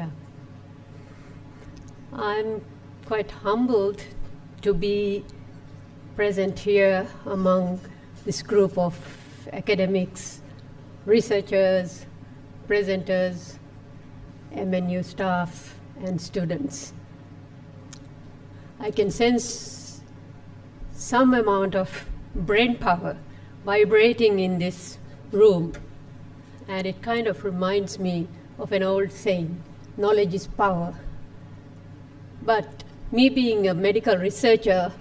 Yeah. I'm quite humbled to be present here among this group of academics, researchers, presenters, MNU staff, and students. I can sense some amount of brain power vibrating in this room, and it kind of reminds me of an old saying, knowledge is power. But me being a medical researcher,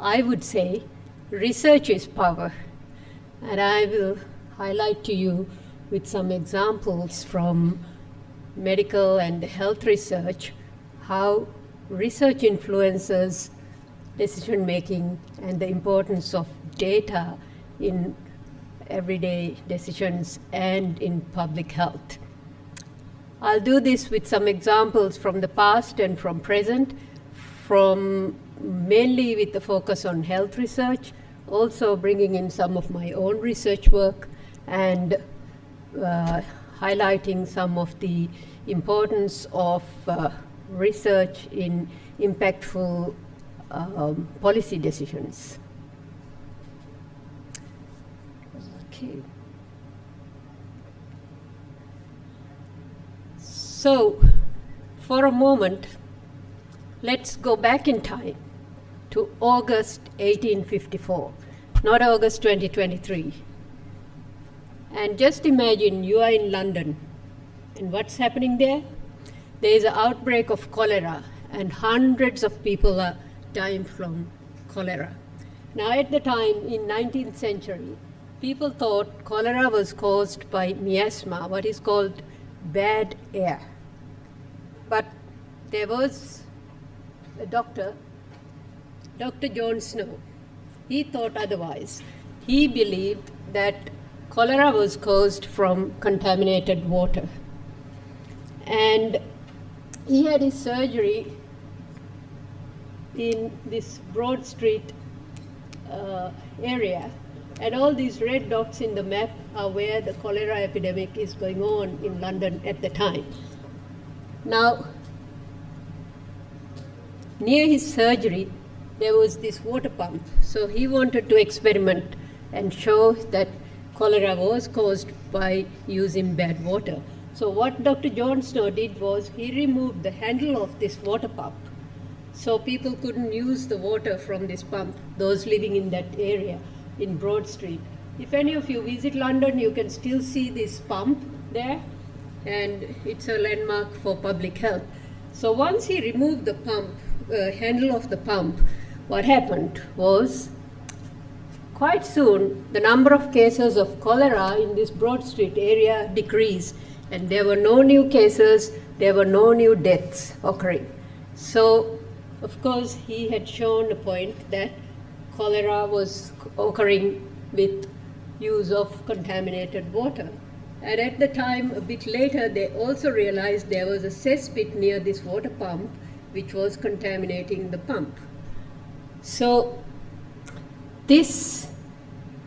I would say research is power. And I will highlight to you with some examples from medical and health research how research influences decision making and the importance of data in everyday decisions and in public health. I'll do this with some examples from the past and from present, from mainly with the focus on health research, also bringing in some of my own research work and highlighting some of the importance of research in impactful policy decisions. Okay. So, for a moment, let's go back in time to August 1854, not August 2023. And just imagine you are in London, and what's happening there? There is an outbreak of cholera, and hundreds of people are dying from cholera. Now, at the time, in 19th century, people thought cholera was caused by miasma, what is called bad air. But there was a doctor, Dr. John Snow. He thought otherwise. He believed that cholera was caused from contaminated water. And he had his surgery in this Broad Street area. And all these red dots in the map are where the cholera epidemic is going on in London at the time. Now, near his surgery, there was this water pump. So he wanted to experiment and show that cholera was caused by using bad water. So what Dr. John Snow did was he removed the handle of this water pump. So people couldn't use the water from this pump, those living in that area in Broad Street. If any of you visit London, you can still see this pump there, and it's a landmark for public health. So once he removed the pump, handle of the pump, what happened was quite soon the number of cases of cholera in this Broad Street area decreased, and there were no new cases, there were no new deaths occurring. So, of course, he had shown a point that cholera was occurring with use of contaminated water. And at the time, a bit later, they also realized there was a cesspit near this water pump which was contaminating the pump. So this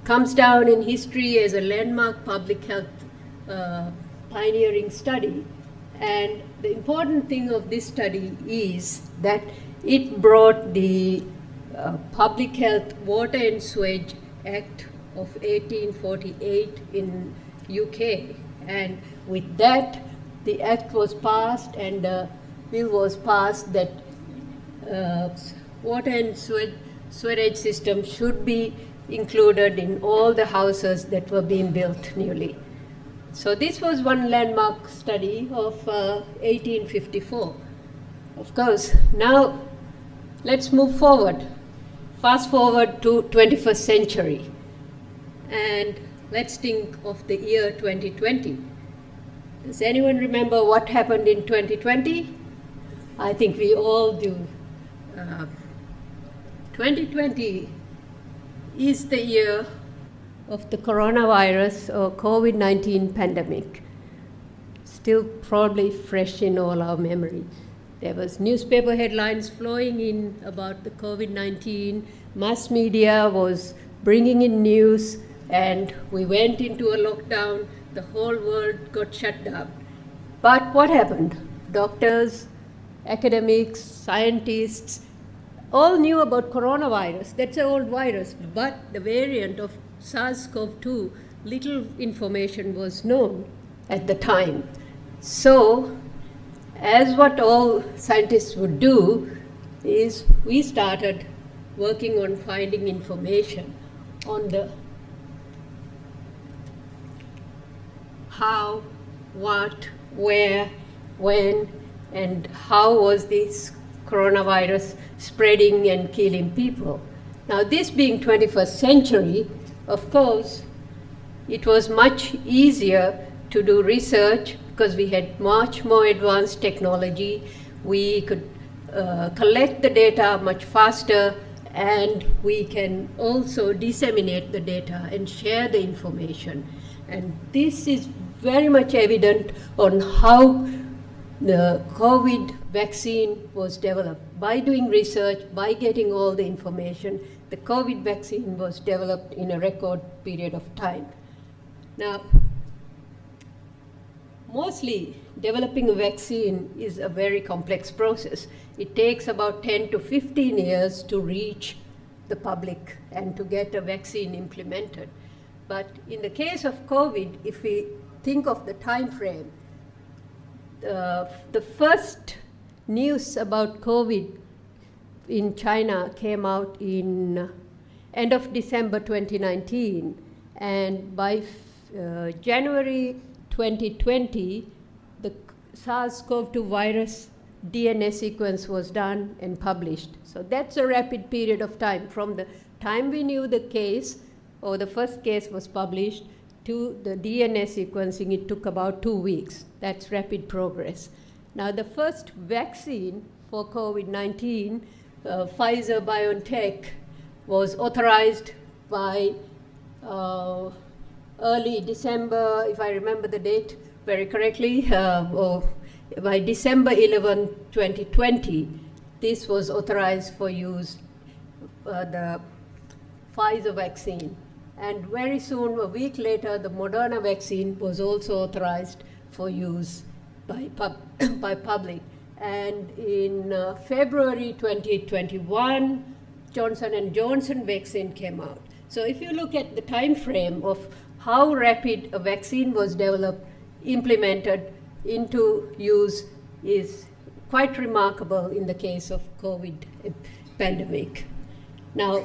comes down in history as a landmark public health pioneering study. And the important thing of this study is that it brought the Public Health Water and Sewage Act of 1848 in UK, and with that the act was passed and a bill was passed that water and sewage system should be included in all the houses that were being built newly. So this was one landmark study of 1854. Of course, now let's move forward. Fast forward to 21st century, and let's think of the year 2020. Does anyone remember what happened in 2020? I think we all do. 2020 is the year of the coronavirus or COVID-19 pandemic, still probably fresh in all our memory. There was newspaper headlines flowing in about the COVID-19, mass media was bringing in news, and we went into a lockdown, the whole world got shut down. But what happened? doctors, academics, scientists, all knew about coronavirus. That's an old virus, but the variant of SARS-CoV-2, little information was known at the time. So, as what all scientists would do, is we started working on finding information on the how, what, where, when, and how was this coronavirus spreading and killing people. Now, this being 21st century, of course, it was much easier to do research because we had much more advanced technology. We could collect the data much faster, and we can also disseminate the data and share the information. And this is very much evident on how the COVID vaccine was developed. By doing research, by getting all the information, the COVID vaccine was developed in a record period of time. Now, mostly developing a vaccine is a very complex process. It takes about 10 to 15 years to reach the public and to get a vaccine implemented. But in the case of COVID, if we think of the time frame, the first news about COVID in China came out in end of December 2019, and by January 2020, the SARS-CoV-2 virus DNA sequence was done and published. So that's a rapid period of time. From the time we knew the case, or the first case was published, to the DNA sequencing, it took about 2 weeks. That's rapid progress. Now, the first vaccine for COVID-19, Pfizer-BioNTech, was authorized by early December, if I remember the date very correctly, or by December 11, 2020, this was authorized for use, the Pfizer vaccine. And very soon, a week later, the Moderna vaccine was also authorized for use by public. And in February 2021, Johnson & Johnson vaccine came out. So if you look at the time frame of how rapid a vaccine was developed, implemented into use, is quite remarkable in the case of COVID pandemic. Now,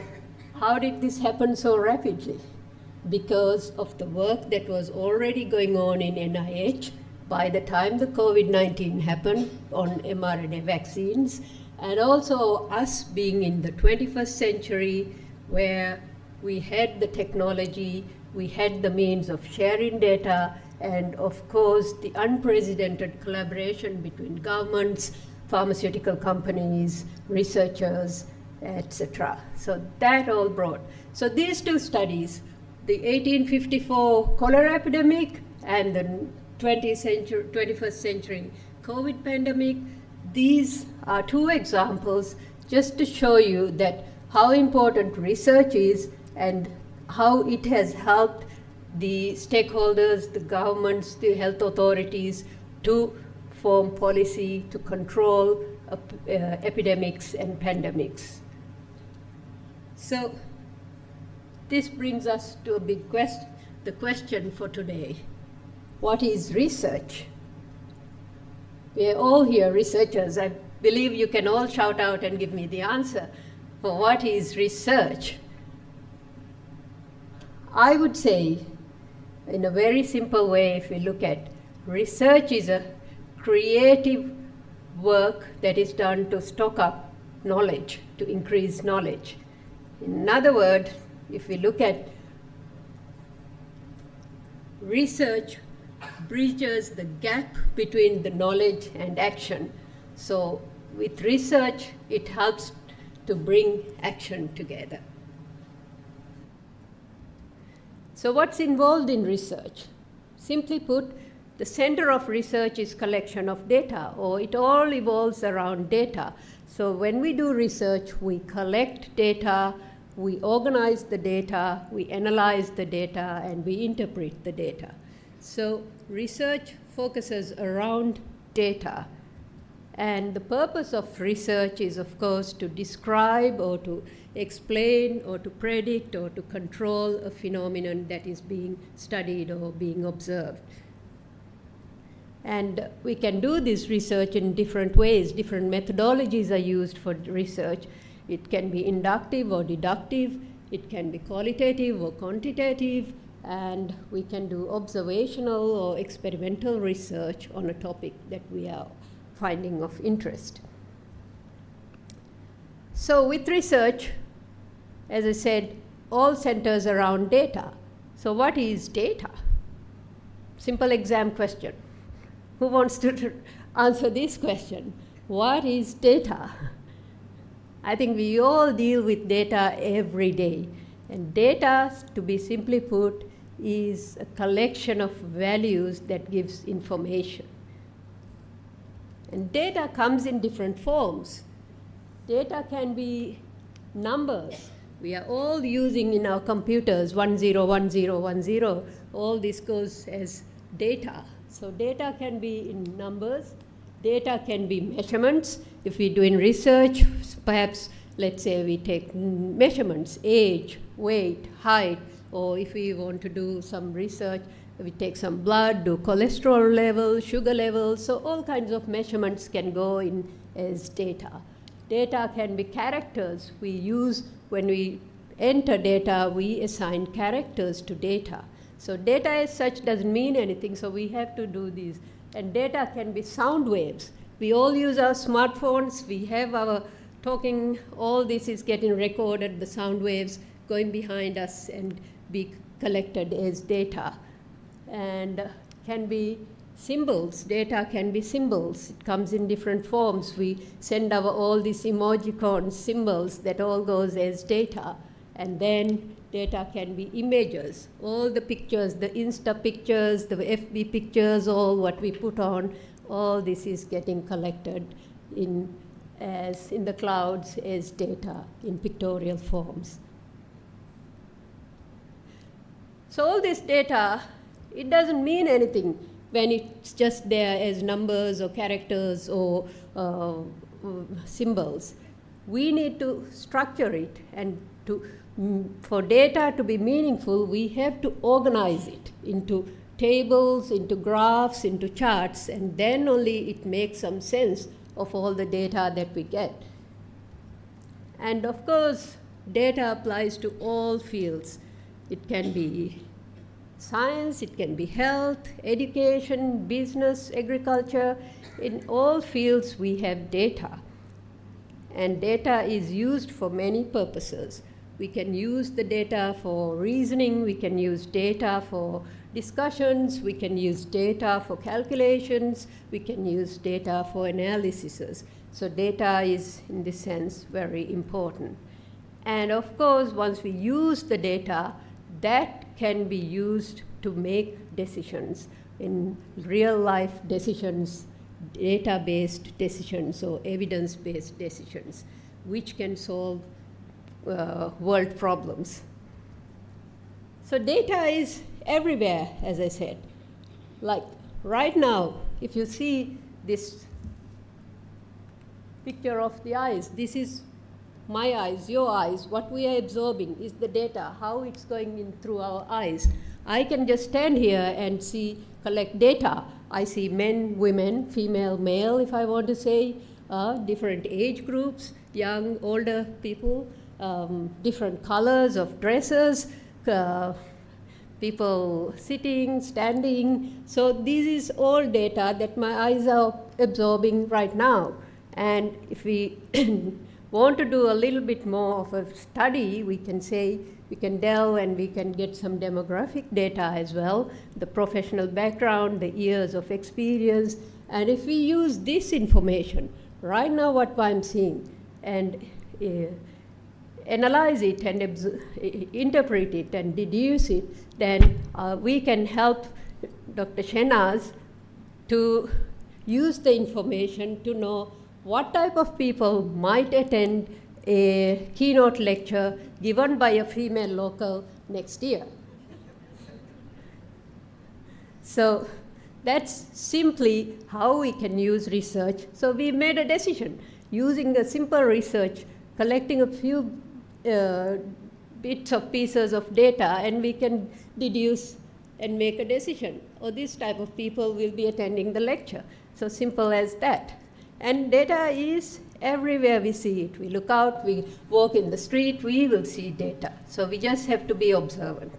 how did this happen so rapidly? Because of the work that was already going on in NIH by the time the COVID-19 happened on mRNA vaccines, and also us being in the 21st century where we had the technology, we had the means of sharing data, and of course the unprecedented collaboration between governments, pharmaceutical companies, researchers, etc. So that all brought. So these two studies, the 1854 cholera epidemic and the 21st century COVID pandemic, these are two examples just to show you that how important research is and how it has helped the stakeholders, the governments, the health authorities to form policy to control epidemics and pandemics. So this brings us to a big question, the question for today. What is research? We are all here researchers. I believe you can all shout out and give me the answer. For what is research? I would say, in a very simple way, if we look at research is a creative work that is done to stock up knowledge, to increase knowledge. In other words, if we look at research, bridges the gap between the knowledge and action. So with research, it helps to bring action together. So what's involved in research? Simply put, the center of research is collection of data, or it all evolves around data. So when we do research, we collect data, we organize the data, we analyze the data, and we interpret the data. So research focuses around data. And the purpose of research is, of course, to describe or to explain or to predict or to control a phenomenon that is being studied or being observed. And we can do this research in different ways. Different methodologies are used for research. It can be inductive or deductive. It can be qualitative or quantitative. And we can do observational or experimental research on a topic that we are finding of interest. So with research, as I said, all centers around data. So what is data? Simple exam question. Who wants to answer this question? What is data? I think we all deal with data every day. And data, to be simply put, is a collection of values that gives information. And data comes in different forms. Data can be numbers. We are all using in our computers 101010. All this goes as data. So data can be in numbers. Data can be measurements. If we're doing research, perhaps let's say we take measurements, age, weight, height, or if we want to do some research, we take some blood, do cholesterol level, sugar level. So all kinds of measurements can go in as data. Data can be characters. We use, when we enter data, we assign characters to data. So data as such doesn't mean anything, so we have to do these. And data can be sound waves. We all use our smartphones. We have our talking. All this is getting recorded, the sound waves going behind us and be collected as data. And can be symbols. Data can be symbols. It comes in different forms. We send all these emojicons, symbols, that all goes as data. And then data can be images. All the pictures, the Insta pictures, the FB pictures, all what we put on, all this is getting collected in the clouds as data in pictorial forms. So all this data, it doesn't mean anything when it's just there as numbers or characters or symbols. We need to structure it, and for data to be meaningful, we have to organize it into tables, into graphs, into charts, and then only it makes some sense of all the data that we get. And of course, data applies to all fields. It can be science, it can be health, education, business, agriculture. In all fields, we have data. And data is used for many purposes. We can use the data for reasoning, we can use data for discussions, we can use data for calculations, we can use data for analyses. So data is, in this sense, very important. And of course, once we use the data, that can be used to make decisions, in real life decisions, data-based decisions or evidence-based decisions, which can solve world problems. So data is everywhere, as I said. Like right now, if you see this picture of the eyes, this is my eyes, your eyes. What we are absorbing is the data, how it's going in through our eyes. I can just stand here and collect data. I see men, women, female, male, if I want to say, different age groups, young, older people, different colors of dresses, people sitting, standing. So this is all data that my eyes are absorbing right now. And if we want to do a little bit more of a study, we can say, we can delve and we can get some demographic data as well, the professional background, the years of experience. And if we use this information, right now what I'm seeing, and analyze it and interpret it and deduce it, then we can help Dr. Shenaz to use the information to know what type of people might attend a keynote lecture given by a female local next year. So that's simply how we can use research. So we made a decision using a simple research, collecting a few bits of pieces of data, and we can deduce and make a decision. Or this type of people will be attending the lecture. So simple as that. And data is everywhere we see it. We look out, we walk in the street, we will see data. So we just have to be observant.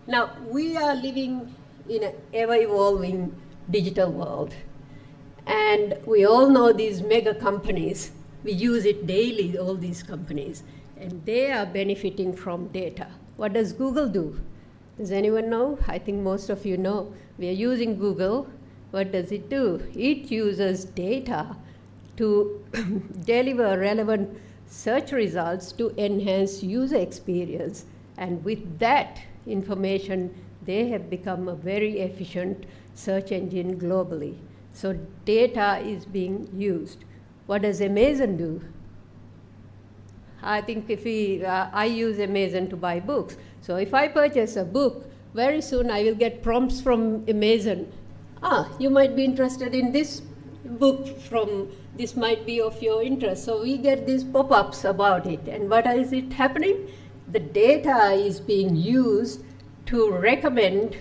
Now, we are living in an ever-evolving digital world. And we all know these mega companies. We use it daily, all these companies. And they are benefiting from data. What does Google do? Does anyone know? I think most of you know. We are using Google. What does it do? It uses data to deliver relevant search results to enhance user experience. And with that information, they have become a very efficient search engine globally. So data is being used. What does Amazon do? I think I use Amazon to buy books. So if I purchase a book, very soon I will get prompts from Amazon. You might be interested in this book this might be of your interest. So we get these pop-ups about it. And what is it happening? The data is being used to recommend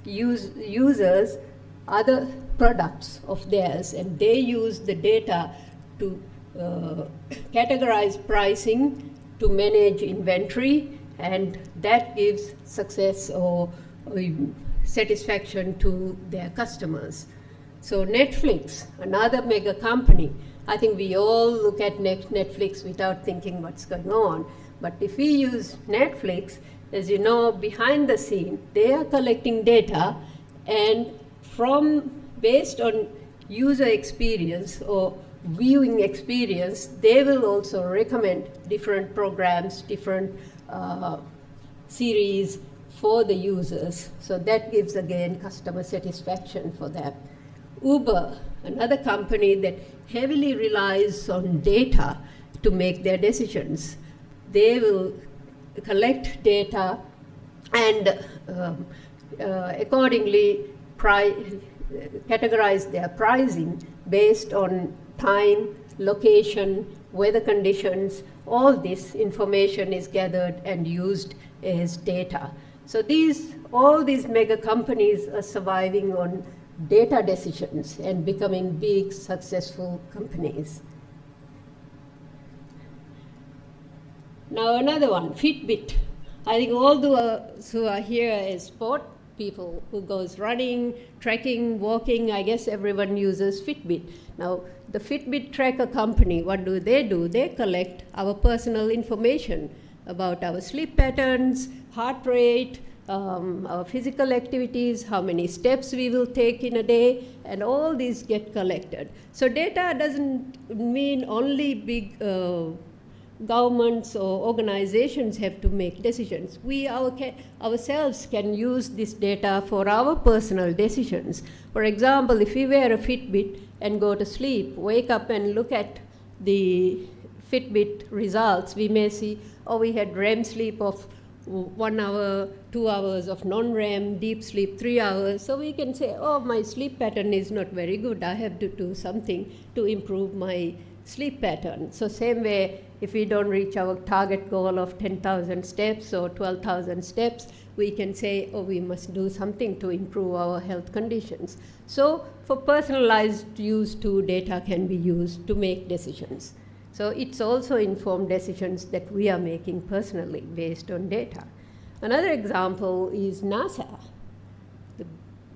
users other products of theirs. And they use the data to categorize pricing, to manage inventory, and that gives success or satisfaction to their customers. So Netflix, another mega company, I think we all look at Netflix without thinking what's going on. But if we use Netflix, as you know, behind the scene, they are collecting data, and based on user experience or viewing experience, they will also recommend different programs, different series for the users. So that gives, again, customer satisfaction for them. Uber, another company that heavily relies on data to make their decisions. They will collect data and accordingly categorize their pricing based on time, location, weather conditions. All this information is gathered and used as data. So all these mega companies are surviving on data decisions and becoming big, successful companies. Now another one, Fitbit. I think all those who are here as sport people who goes running, trekking, walking, I guess everyone uses Fitbit. Now the Fitbit tracker company, what do? They collect our personal information about our sleep patterns, heart rate, our physical activities, how many steps we will take in a day, and all these get collected. So data doesn't mean only big governments or organizations have to make decisions. We ourselves can use this data for our personal decisions. For example, if we wear a Fitbit and go to sleep, wake up and look at the Fitbit results, we may see, we had REM sleep of 1 hour, 2 hours of non-REM, deep sleep 3 hours. So we can say, my sleep pattern is not very good. I have to do something to improve my sleep pattern. So same way, if we don't reach our target goal of 10,000 steps or 12,000 steps, we can say, we must do something to improve our health conditions. So for personalized use too, data can be used to make decisions. So it's also informed decisions that we are making personally based on data. Another example is NASA,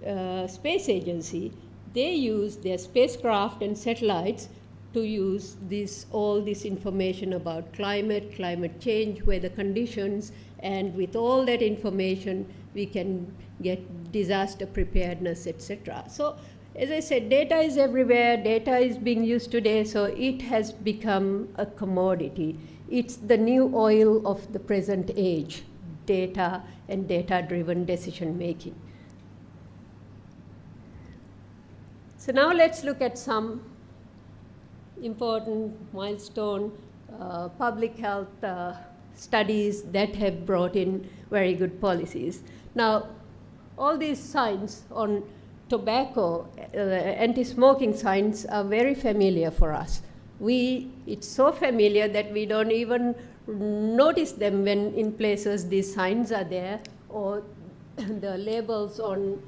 the space agency. They use their spacecraft and satellites to use all this information about climate change, weather conditions, and with all that information, we can get disaster preparedness, etc. So, as I said, data is everywhere, data is being used today, so it has become a commodity. It's the new oil of the present age, data and data-driven decision making. So now let's look at some important milestone public health studies that have brought in very good policies. Now, all these signs on tobacco, anti-smoking signs are very familiar for us. It's so familiar that we don't even notice them when in places these signs are there, or the labels on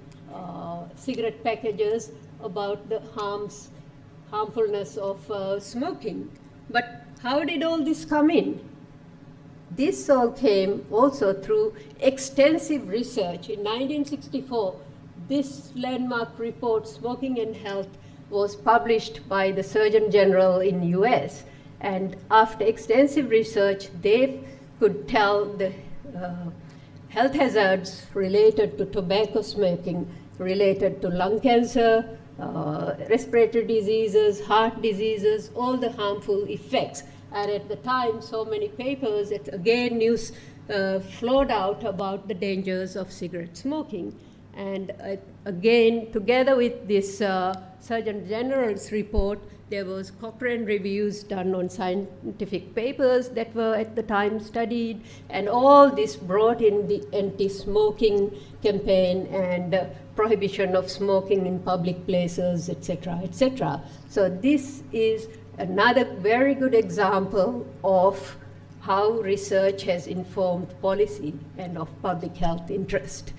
cigarette packages about the harmfulness of smoking. But how did all this come in? This all came also through extensive research. In 1964, this landmark report, Smoking and Health, was published by the Surgeon General in US. And after extensive research, they could tell the health hazards related to tobacco smoking, related to lung cancer, respiratory diseases, heart diseases, all the harmful effects. And at the time, so many papers, news flowed out about the dangers of cigarette smoking. And again, together with this Surgeon General's report, there was Cochrane reviews done on scientific papers that were at the time studied, and all this brought in the anti-smoking campaign and prohibition of smoking in public places, etc., etc. So this is another very good example of how research has informed policy and of public health interest.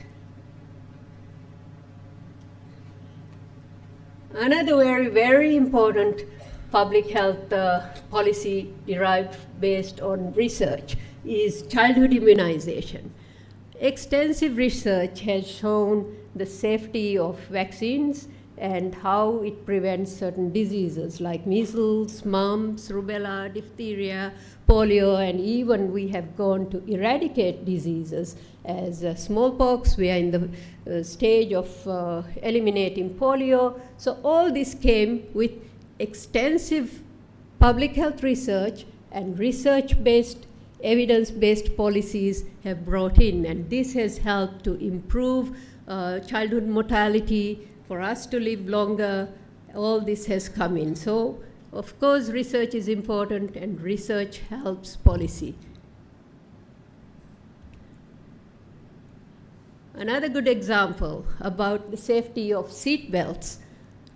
Another very, very important public health policy derived based on research is childhood immunization. Extensive research has shown the safety of vaccines and how it prevents certain diseases like measles, mumps, rubella, diphtheria, polio, and even we have gone to eradicate diseases as smallpox. We are in the stage of eliminating polio. So all this came with extensive public health research, and research-based, evidence-based policies have brought in, and this has helped to improve childhood mortality, for us to live longer. All this has come in. So, of course, research is important, and research helps policy. Another good example about the safety of seat belts.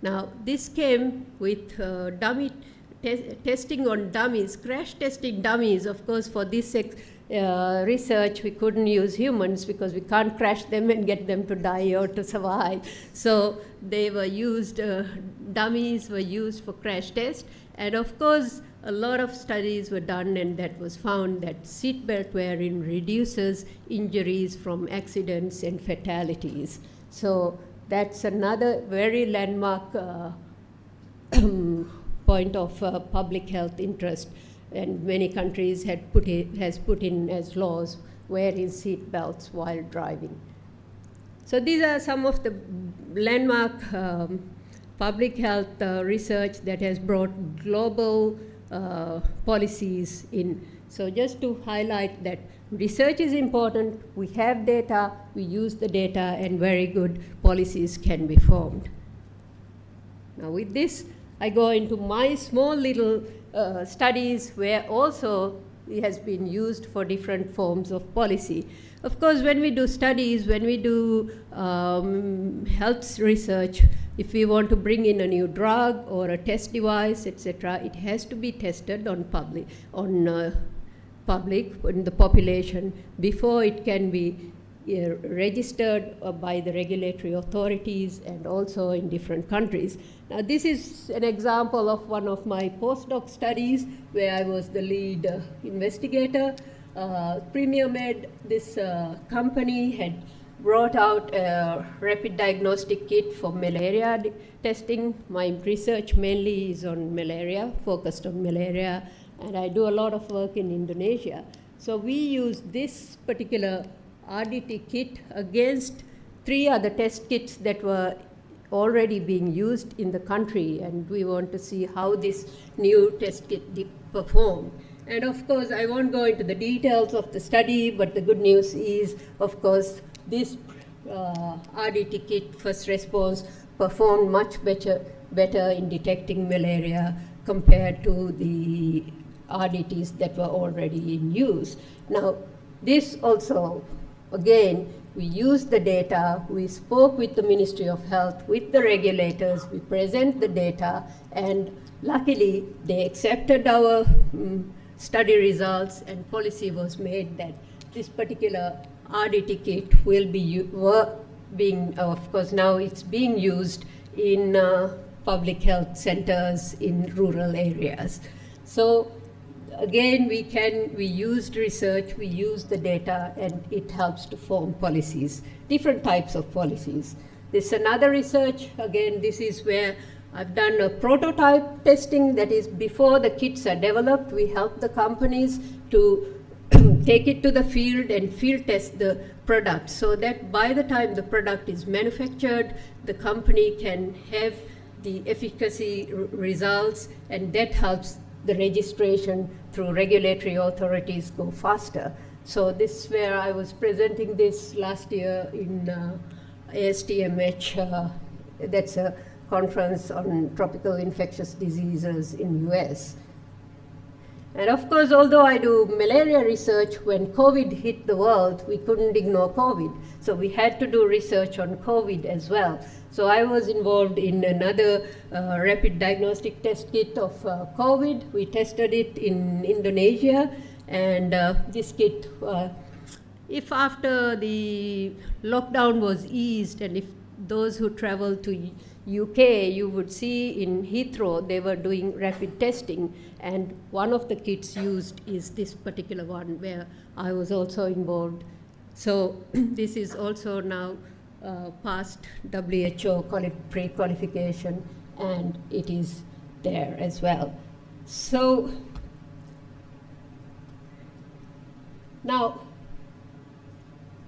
Now, this came with testing on dummies, crash testing dummies. Of course, for this research, we couldn't use humans because we can't crash them and get them to die or to survive. So they were used, dummies were used for crash test. And of course, a lot of studies were done, and that was found that seatbelt wearing reduces injuries from accidents and fatalities. So that's another very landmark point of public health interest. And many countries has put in as laws wearing seat belts while driving. So these are some of the landmark public health research that has brought global policies in. So just to highlight that research is important, we have data, we use the data, and very good policies can be formed. Now with this, I go into my small little studies where also it has been used for different forms of policy. Of course, when we do studies, when we do health research, if we want to bring in a new drug or a test device, etc., it has to be tested on public, in the population, before it can be registered by the regulatory authorities and also in different countries. Now, this is an example of one of my postdoc studies where I was the lead investigator. Premier Med, this company, had brought out a rapid diagnostic kit for malaria testing. My research mainly is on malaria, focused on malaria, and I do a lot of work in Indonesia. So we use this particular RDT kit against 3 other test kits that were already being used in the country, and we want to see how this new test kit performed. And of course, I won't go into the details of the study, but the good news is, of course, this RDT kit first response performed much better in detecting malaria compared to the RDTs that were already in use. Now, this also, again, we used the data, we spoke with the Ministry of Health, with the regulators, we present the data, and luckily they accepted our study results, and policy was made that this particular RDT kit will be of course now it's being used in public health centers in rural areas. So again, we used research, we used the data, and it helps to form policies, different types of policies. This is another research. Again, this is where I've done a prototype testing, that is before the kits are developed, we help the companies to take it to the field and field test the product, so that by the time the product is manufactured, the company can have the efficacy results, and that helps the registration through regulatory authorities go faster. So this is where I was presenting this last year in ASTMH, that's a conference on tropical infectious diseases in US. And of course, although I do malaria research, when COVID hit the world, we couldn't ignore COVID. So we had to do research on COVID as well. So I was involved in another rapid diagnostic test kit of COVID. We tested it in Indonesia, and this kit, if after the lockdown was eased, and if those who travel to UK, you would see in Heathrow, they were doing rapid testing, and one of the kits used is this particular one where I was also involved. So this is also now past WHO pre-qualification, and it is there as well. So now,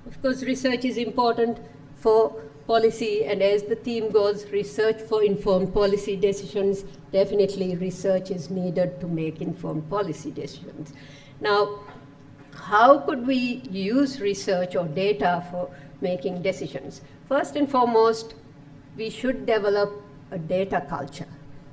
of course, research is important for policy, and as the theme goes, research for informed policy decisions, definitely research is needed to make informed policy decisions. Now, how could we use research or data for making decisions? First and foremost, we should develop a data culture.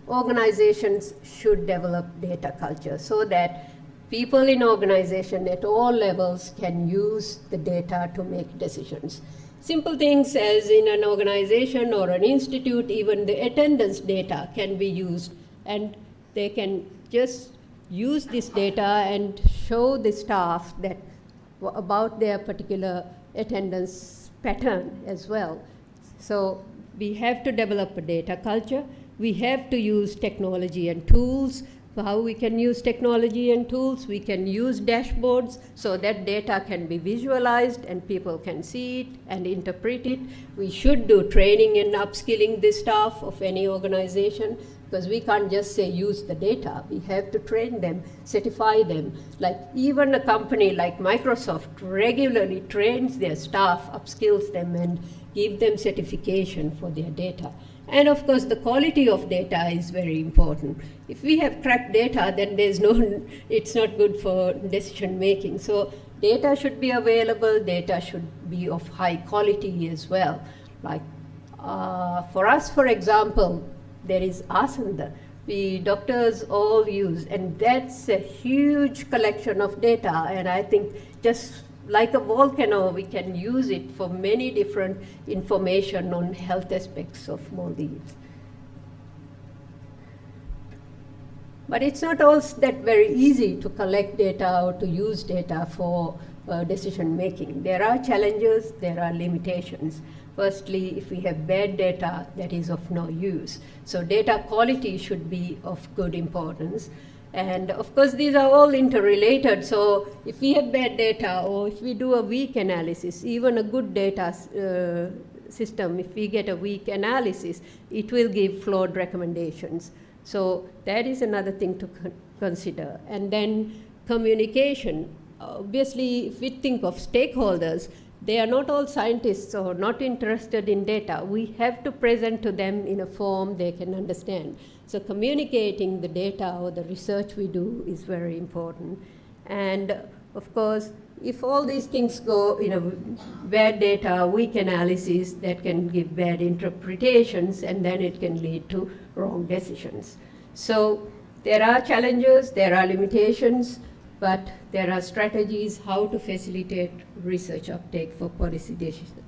Organizations should develop data culture so that people in organization at all levels can use the data to make decisions. Simple things as in an organization or an institute, even the attendance data can be used, and they can just use this data and show the staff that about their particular attendance pattern as well. So we have to develop a data culture. We have to use technology and tools. How we can use technology and tools? We can use dashboards so that data can be visualized and people can see it and interpret it. We should do training and upskilling the staff of any organization, because we can't just say use the data. We have to train them, certify them. Like even a company like Microsoft regularly trains their staff, upskills them, and give them certification for their data. And of course, the quality of data is very important. If we have cracked data, then it's not good for decision making. So data should be available, data should be of high quality as well. Like for us, for example, there is Asanda. We doctors all use, and that's a huge collection of data, and I think just like a volcano, we can use it for many different information on health aspects of Maldives. But it's not all that very easy to collect data or to use data for decision making. There are challenges, there are limitations. Firstly, if we have bad data, that is of no use. So data quality should be of good importance. And of course, these are all interrelated. So if we have bad data, or if we do a weak analysis, even a good data system, if we get a weak analysis, it will give flawed recommendations. So that is another thing to consider. And then communication. Obviously, if we think of stakeholders, they are not all scientists or not interested in data. We have to present to them in a form they can understand. So communicating the data or the research we do is very important. And of course, if all these things go, bad data, weak analysis, that can give bad interpretations, and then it can lead to wrong decisions. So there are challenges, there are limitations. but there are strategies how to facilitate research uptake for policy decisions.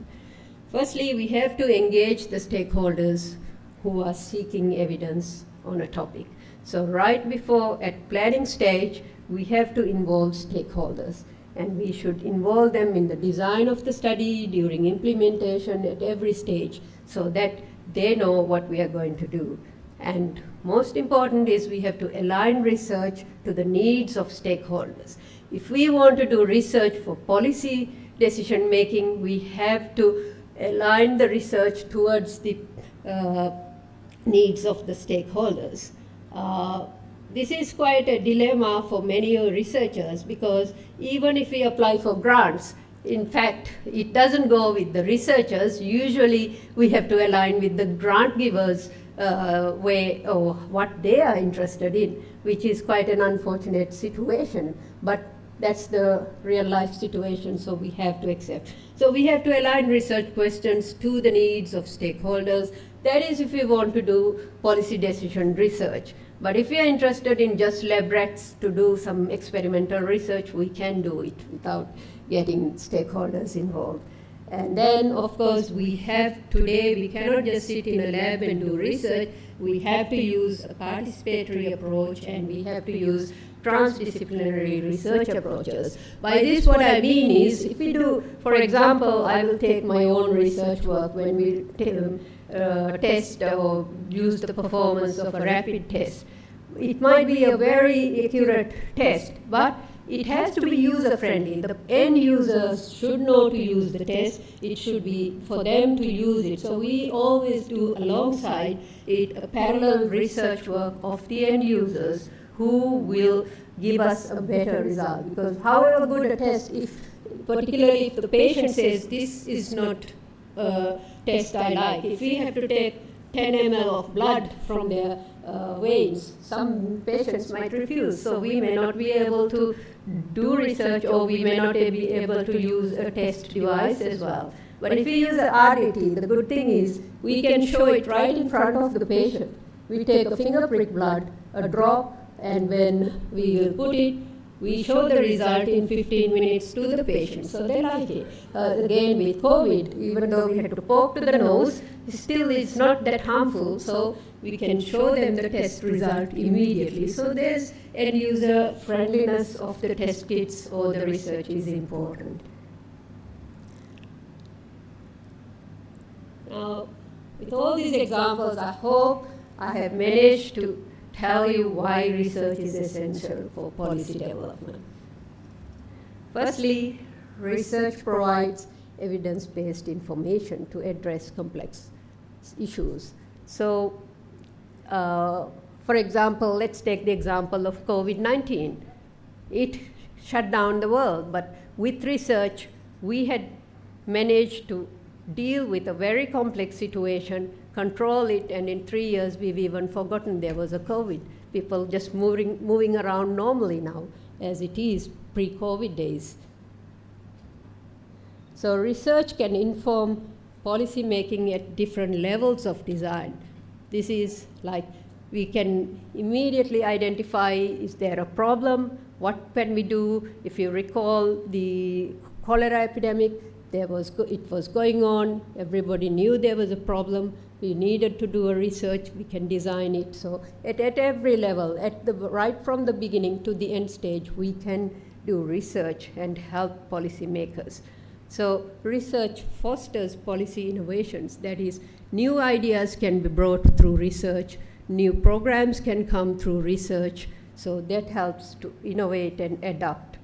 Firstly, we have to engage the stakeholders who are seeking evidence on a topic. So right before, at planning stage, we have to involve stakeholders, and we should involve them in the design of the study, during implementation, at every stage, so that they know what we are going to do. And most important is we have to align research to the needs of stakeholders. If we want to do research for policy decision making, we have to align the research towards the needs of the stakeholders. This is quite a dilemma for many researchers, because even if we apply for grants, in fact, it doesn't go with the researchers. Usually we have to align with the grant givers way or what they are interested in, which is quite an unfortunate situation. But that's the real life situation, so we have to accept. So we have to align research questions to the needs of stakeholders. That is if we want to do policy decision research. But if we are interested in just lab rats to do some experimental research, we can do it without getting stakeholders involved. And then, of course, we cannot just sit in a lab and do research. We have to use a participatory approach, and we have to use transdisciplinary research approaches. By this, what I mean is, if we do, for example, I will take my own research work when we test or use the performance of a rapid test. It might be a very accurate test, but it has to be user-friendly. The end users should know to use the test. It should be for them to use it. So we always do alongside it a parallel research work of the end users who will give us a better result. Because however good a test, particularly if the patient says this is not a test I like, if we have to take 10 ml of blood from their veins, some patients might refuse. So we may not be able to do research, or we may not be able to use a test device as well. But if we use the RDT, the good thing is we can show it right in front of the patient. We take a finger prick blood, a drop, and when we will put it, we show the result in 15 minutes to the patient, so they like it. Again, with COVID, even though we had to poke to the nose, still it's not that harmful, so we can show them the test result immediately. So there's end-user friendliness of the test kits or the research is important. Now, with all these examples, I hope I have managed to tell you why research is essential for policy development. Firstly, research provides evidence-based information to address complex issues. So, for example, let's take the example of COVID-19. It shut down the world, but with research, we had managed to deal with a very complex situation, control it, and in 3 years we've even forgotten there was a COVID. People just moving around normally now, as it is pre-COVID days. So research can inform policy making at different levels of design. This is like we can immediately identify, is there a problem? What can we do? If you recall the cholera epidemic, it was going on, everybody knew there was a problem, we needed to do a research, we can design it. So at every level, right from the beginning to the end stage, we can do research and help policymakers. So research fosters policy innovations, that is, new ideas can be brought through research, new programs can come through research, so that helps to innovate and adapt.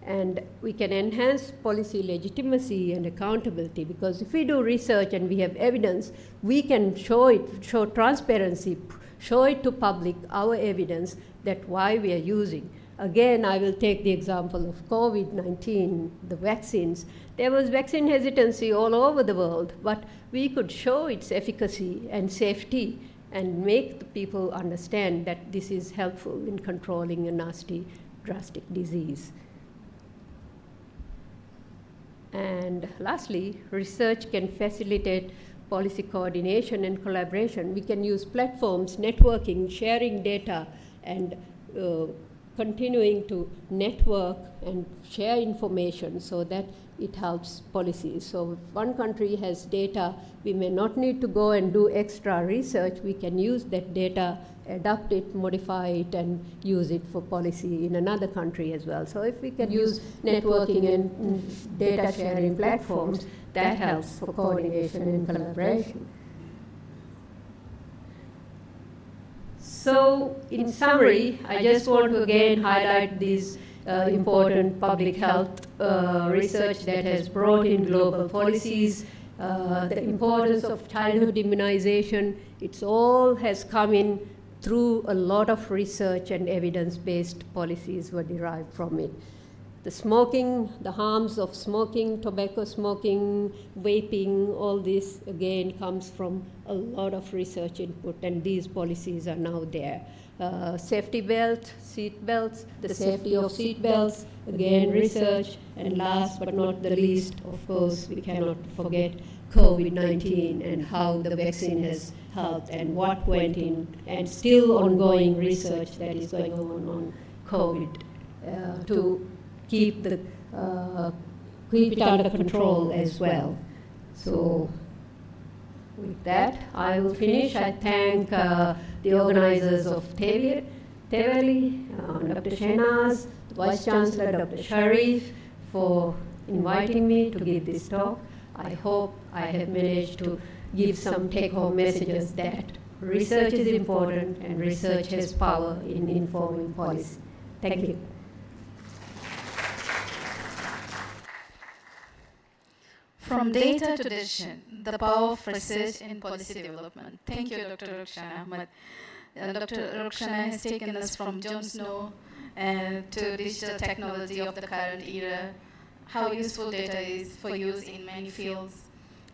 And we can enhance policy legitimacy and accountability, because if we do research and we have evidence, we can show transparency, show it to public, our evidence, that why we are using. Again, I will take the example of COVID-19, the vaccines. There was vaccine hesitancy all over the world, but we could show its efficacy and safety and make the people understand that this is helpful in controlling a nasty, drastic disease. And lastly, research can facilitate policy coordination and collaboration. We can use platforms, networking, sharing data, and continuing to network and share information so that it helps policies. So if one country has data, we may not need to go and do extra research. We can use that data, adapt it, modify it, and use it for policy in another country as well. So if we can use networking and data sharing platforms, that helps for coordination and collaboration. So in summary, I just want to again highlight these important public health research that has brought in global policies, the importance of childhood immunization. It's all has come in through a lot of research, and evidence-based policies were derived from it. The smoking, the harms of smoking, tobacco smoking, vaping, all this again comes from a lot of research input, and these policies are now there. Safety belt, seat belts, the safety of seat belts, again research, and last but not the least, of course, we cannot forget COVID-19 and how the vaccine has helped and what went in, and still ongoing research that is going on COVID to keep it under control as well. So with that, I will finish. I thank the organizers of Theveli, Dr. Shehnaz, Vice Chancellor Dr. Sharif, for inviting me to give this talk. I hope I have managed to give some take-home messages that research is important and research has power in informing policy. Thank you. From data to decision, the power of research in policy development. Thank you, Dr. Rukhsana Ahmed. Dr. Rukhsana has taken us from Jon Snow to digital technology of the current era, how useful data is for use in many fields,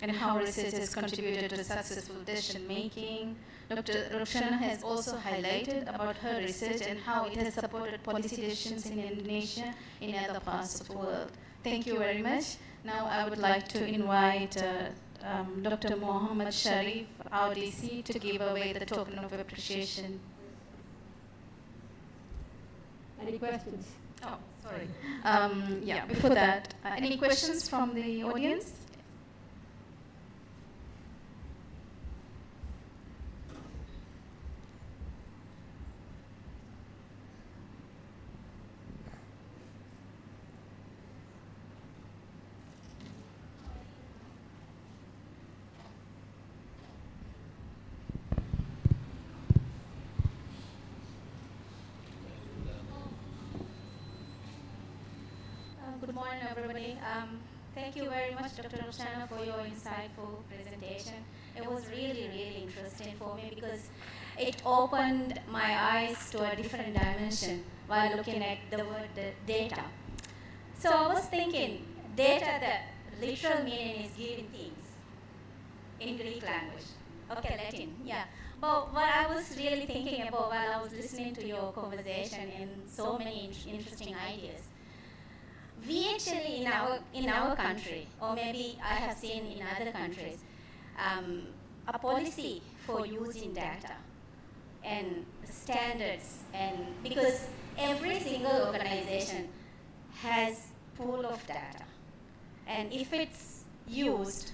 and how research has contributed to successful decision making. Dr. Rukhsana has also highlighted about her research and how it has supported policy decisions in Indonesia and other parts of the world. Thank you very much. Now I would like to invite Dr. Mohammed Sharif, our DC, to give away the token of appreciation. Any questions? Oh, sorry. Yeah, before that, any questions from the audience? Good morning, everybody. Thank you very much, Dr. Rukhsana, for your insightful presentation. It was really, really interesting for me because it opened my eyes to a different dimension while looking at the word data. So I was thinking, data, the literal meaning is giving things in Greek language. Okay, Latin, yeah. But what I was really thinking about while I was listening to your conversation and so many interesting ideas, we actually in our country, or maybe I have seen in other countries, a policy for using data and standards, and because every single organization has pool of data, and if it's used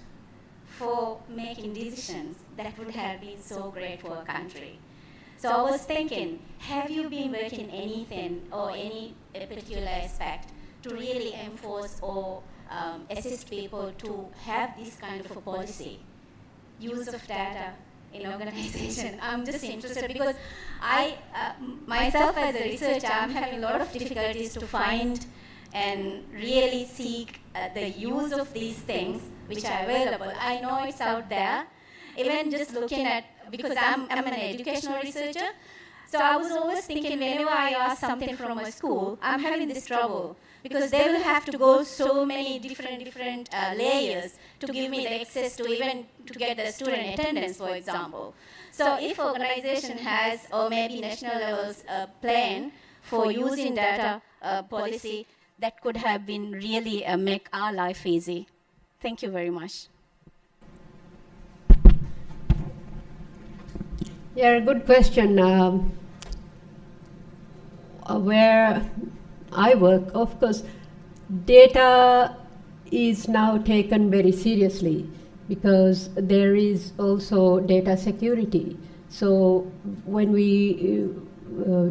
for making decisions, that would have been so great for a country. So I was thinking, have you been working anything or any particular aspect to really enforce or assist people to have this kind of a policy, use of data in organization? I'm just interested because I, myself as a researcher, I'm having a lot of difficulties to find and really seek the use of these things which are available. I know it's out there, even just looking at, because I'm an educational researcher, so I was always thinking whenever I ask something from a school, I'm having this trouble because they will have to go so many different layers to give me the access to even to get the student attendance, for example. So if organization has, or maybe national levels, a plan for using data policy, that could have been really make our life easy. Thank you very much. Yeah, good question. where I work, of course, data is now taken very seriously because there is also data security. So when we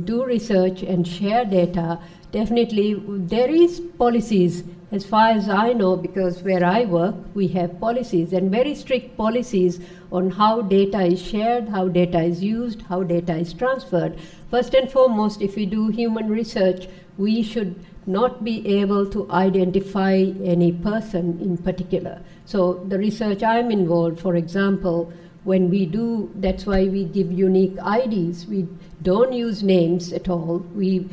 do research and share data, definitely there is policies, as far as I know, because where I work, we have policies and very strict policies on how data is shared, how data is used, how data is transferred. First and foremost, if we do human research, we should not be able to identify any person in particular. So the research I'm involved, for example, when we do, that's why we give unique IDs. We don't use names at all. We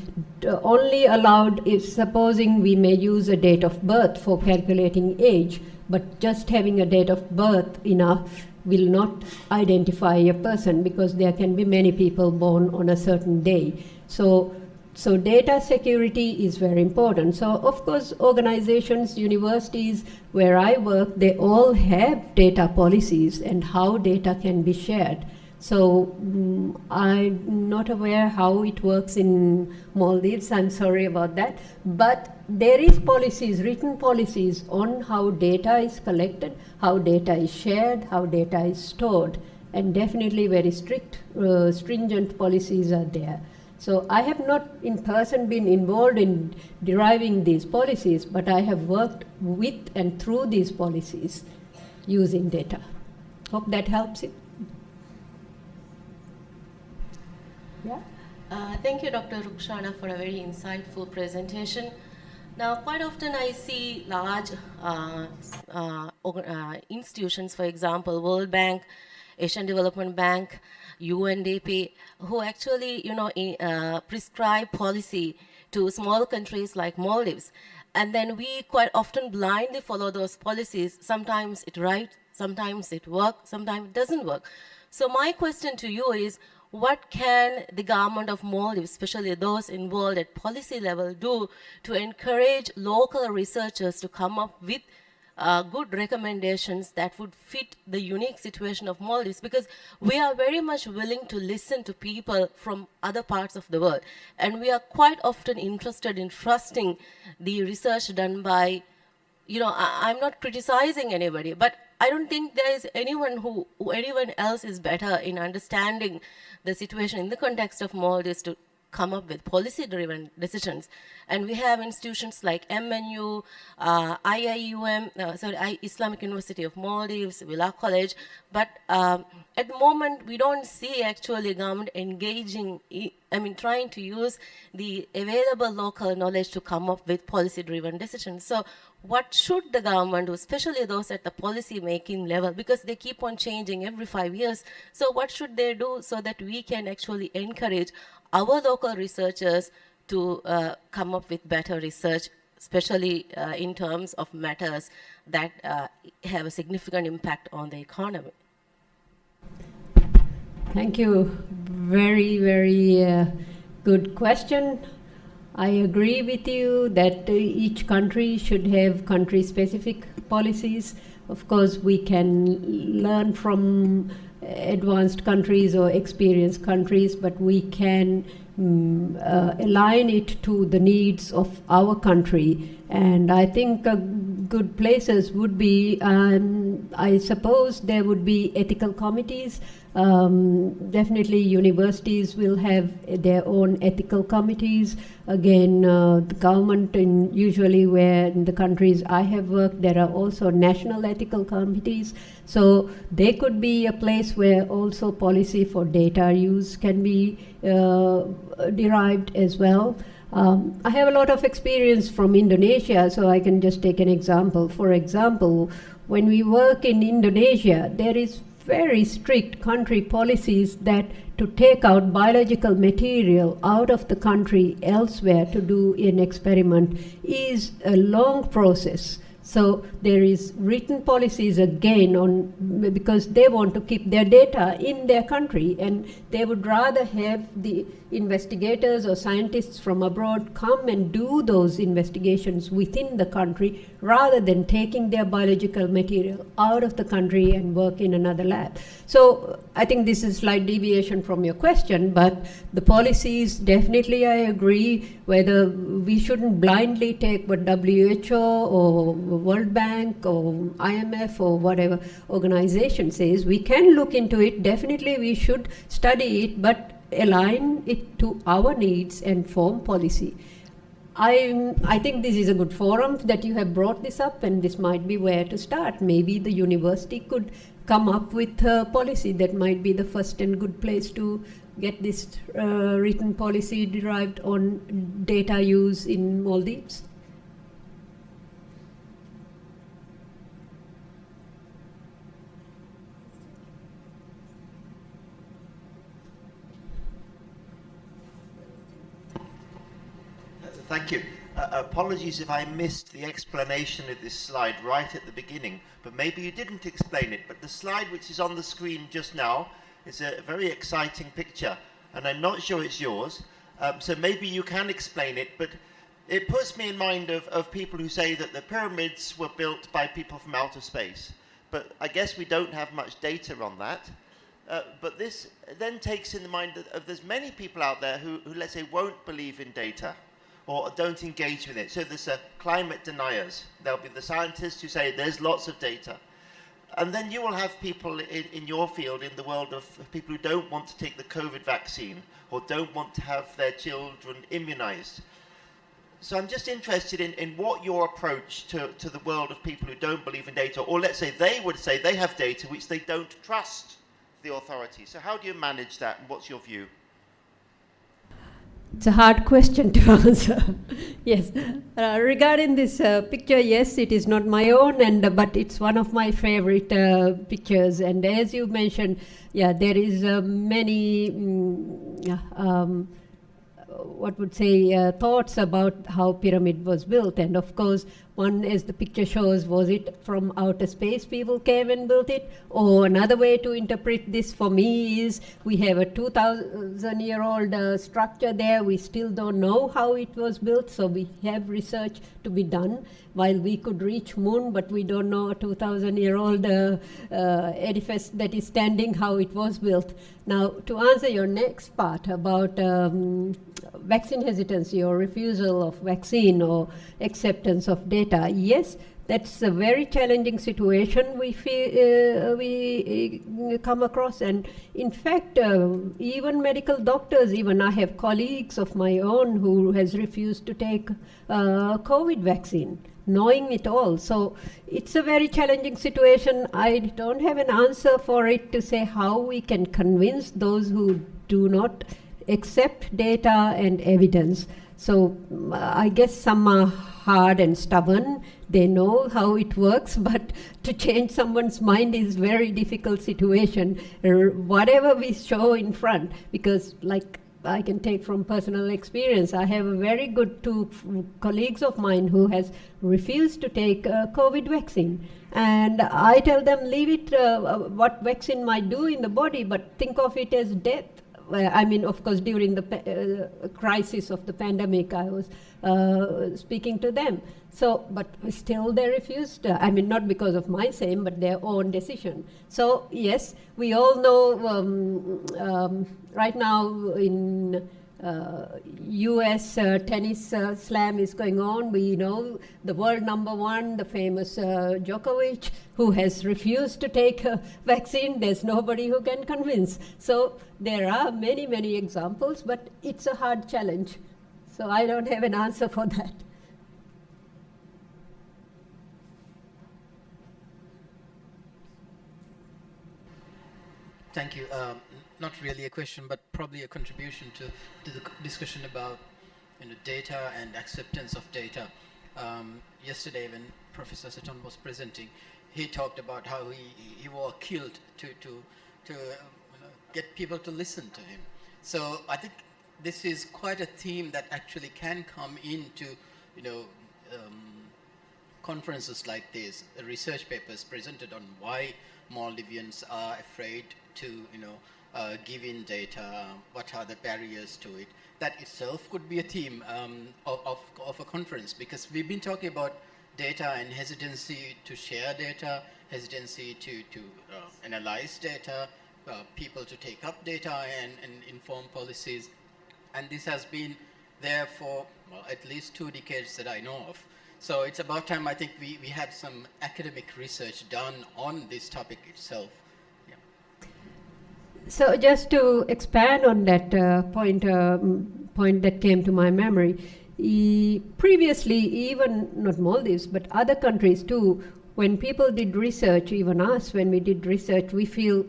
only allowed, if supposing we may use a date of birth for calculating age, but just having a date of birth enough will not identify a person because there can be many people born on a certain day. So data security is very important. So of course organizations, universities where I work, they all have data policies and how data can be shared. So I'm not aware how it works in Maldives, I'm sorry about that. But there is policies, written policies on how data is collected, how data is shared, how data is stored. And definitely very strict, stringent policies are there. So I have not in person been involved in deriving these policies, but I have worked with and through these policies using data. Hope that helps you. Yeah. Thank you, Dr. Rukhsana, for a very insightful presentation. Now, quite often I see large institutions, for example, World Bank, Asian Development Bank, UNDP, who actually, prescribe policy to small countries like Maldives. And then we quite often blindly follow those policies. Sometimes it right, sometimes it works, sometimes it doesn't work. So my question to you is, what can the government of Maldives, especially those involved at policy level, do to encourage local researchers to come up with good recommendations that would fit the unique situation of Maldives? Because we are very much willing to listen to people from other parts of the world. And we are quite often interested in trusting the research done by, I'm not criticizing anybody, but I don't think there is anyone who anyone else is better in understanding the situation in the context of Maldives to come up with policy-driven decisions. And we have institutions like MNU, IIUM, Islamic University of Maldives, Villa College, but at the moment we don't see actually government engaging, trying to use the available local knowledge to come up with policy-driven decisions. So what should the government do, especially those at the policy-making level, because they keep on changing every 5 years. So what should they do so that we can actually encourage our local researchers to come up with better research, especially in terms of matters that have a significant impact on the economy? Thank you. Very, very good question. I agree with you that each country should have country-specific policies. Of course, we can learn from advanced countries or experienced countries, but we can align it to the needs of our country. And I think good places would be, I suppose there would be ethical committees. Definitely universities will have their own ethical committees. Again, the government, usually where in the countries I have worked, there are also national ethical committees. So they could be a place where also policy for data use can be derived as well. I have a lot of experience from Indonesia, so I can just take an example. For example, when we work in Indonesia, there is very strict country policies that to take out biological material out of the country elsewhere to do an experiment is a long process. So there is written policies again on, because they want to keep their data in their country, and they would rather have the investigators or scientists from abroad come and do those investigations within the country rather than taking their biological material out of the country and work in another lab. So I think this is a slight deviation from your question, but the policies, definitely I agree, whether we shouldn't blindly take what WHO or World Bank or IMF or whatever organization says. We can look into it, definitely we should study it, but align it to our needs and form policy. I think this is a good forum that you have brought this up, and this might be where to start. Maybe the university could come up with a policy that might be the first and good place to get this written policy derived on data use in Maldives. Thank you. Apologies if I missed the explanation of this slide right at the beginning, but maybe you didn't explain it. But the slide which is on the screen just now is a very exciting picture, and I'm not sure it's yours. So maybe you can explain it, but it puts me in mind of people who say that the pyramids were built by people from outer space. But I guess we don't have much data on that. But this then takes in the mind of there's many people out there who, let's say, won't believe in data or don't engage with it. So there's climate deniers. There'll be the scientists who say there's lots of data. And then you will have people in your field, in the world of people who don't want to take the COVID vaccine or don't want to have their children immunized. So I'm just interested in what your approach to the world of people who don't believe in data, or let's say they would say they have data which they don't trust the authorities. So how do you manage that, and what's your view? It's a hard question to answer. Yes, regarding this picture, yes, it is not my own, but it's one of my favorite pictures. And as you mentioned, yeah, there is many thoughts about how pyramid was built. And of course, one, as the picture shows, was it from outer space people came and built it? Or another way to interpret this for me is we have a 2,000-year-old structure there. We still don't know how it was built, so we have research to be done. While we could reach moon, but we don't know a 2,000-year-old edifice that is standing, how it was built. Now, to answer your next part about vaccine hesitancy or refusal of vaccine or acceptance of data, yes, that's a very challenging situation we come across. And in fact, even medical doctors, even I have colleagues of my own who has refused to take COVID vaccine, knowing it all. So it's a very challenging situation. I don't have an answer for it to say how we can convince those who do not accept data and evidence. So I guess some are hard and stubborn. They know how it works, but to change someone's mind is very difficult situation. Whatever we show in front, because like I can take from personal experience, I have a very good two colleagues of mine who has refused to take COVID vaccine. And I tell them, leave it, what vaccine might do in the body, but think of it as death. I mean, of course, during the crisis of the pandemic, I was speaking to them. So, but still they refused. I mean, not because of my saying, but their own decision. So, yes, we all know right now in US tennis slam is going on. We know the world number one, the famous Djokovic, who has refused to take a vaccine. There's nobody who can convince. So there are many, many examples, but it's a hard challenge. So I don't have an answer for that. Thank you. Not really a question, but probably a contribution to the discussion about data and acceptance of data. Yesterday, when Professor Seton was presenting, he talked about how he was killed to get people to listen to him. So I think this is quite a theme that actually can come into conferences like this, research papers presented on why Maldivians are afraid to, give in data, what are the barriers to it. That itself could be a theme of a conference, because we've been talking about data and hesitancy to share data, hesitancy to analyze data, people to take up data and inform policies. And this has been there for at least 2 decades that I know of. So it's about time, I think, we had some academic research done on this topic itself. Yeah. So just to expand on that point that came to my memory, previously, even not Maldives, but other countries too, when people did research, even us, when we did research, we feel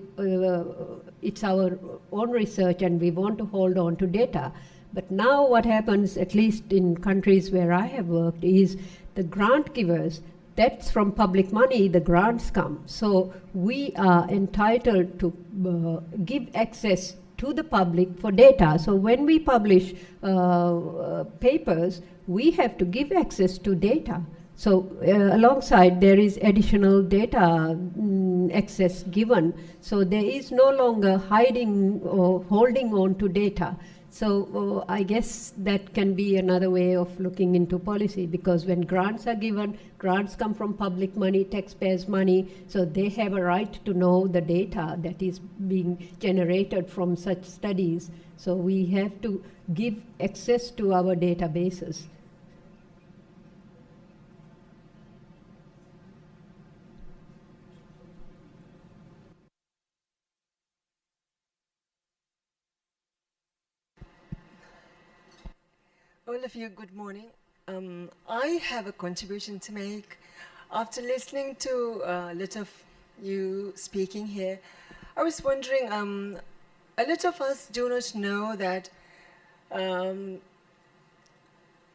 it's our own research and we want to hold on to data. But now what happens, at least in countries where I have worked, is the grant givers, that's from public money, the grants come. So we are entitled to give access to the public for data. So when we publish papers, we have to give access to data. So alongside there is additional data access given. So there is no longer hiding or holding on to data. So I guess that can be another way of looking into policy, because when grants are given, grants come from public money, taxpayers' money, so they have a right to know the data that is being generated from such studies. So we have to give access to our databases. All of you, good morning. I have a contribution to make. After listening to a lot of you speaking here, I was wondering, a lot of us do not know that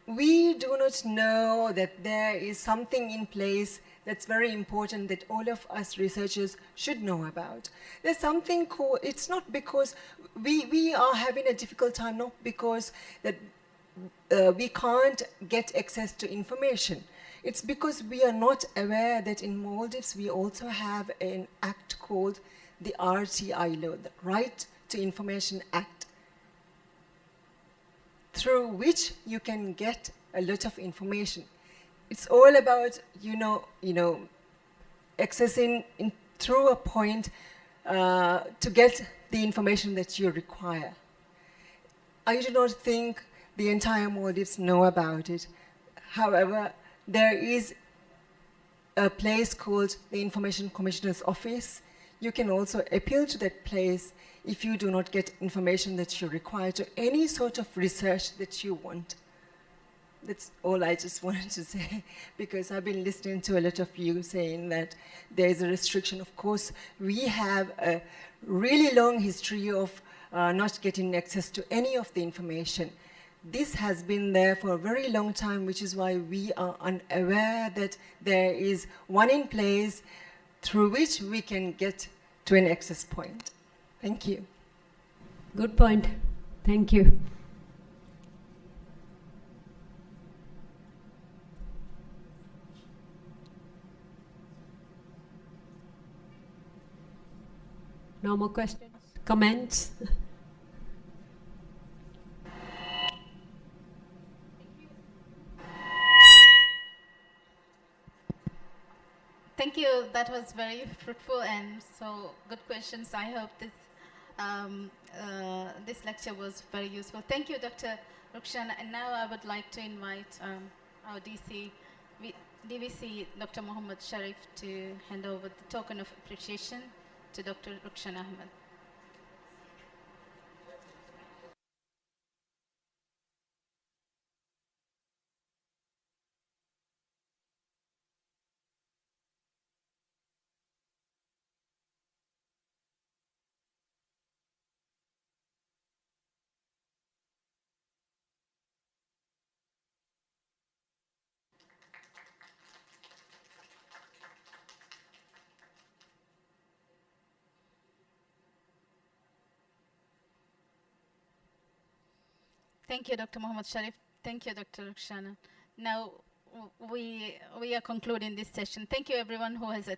we do not know that there is something in place that's very important that all of us researchers should know about. There's something called, it's not because we are having a difficult time, not because that we can't get access to information. It's because we are not aware that in Maldives we also have an act called the RTI law, the Right to Information Act, through which you can get a lot of information. It's all about, accessing through a point to get the information that you require. I do not think the entire Maldives know about it. However, there is a place called the Information Commissioner's Office. You can also appeal to that place if you do not get information that you require to any sort of research that you want. That's all I just wanted to say, because I've been listening to a lot of you saying that there is a restriction. Of course, we have a really long history of not getting access to any of the information. This has been there for a very long time, which is why we are unaware that there is one in place through which we can get to an access point. Thank you. Good point. Thank you. No more questions? Comments? Thank you. That was very fruitful and so good questions. I hope this lecture was very useful. Thank you, Dr. Rukhsana. And now I would like to invite our DVC, Dr. Mohammed Sharif, to hand over the token of appreciation to Dr. Rukhsana Ahmed. Thank you, Dr. Mohammed Sharif. Thank you, Dr. Rukhsana. Now we are concluding this session. Thank you everyone who has attended.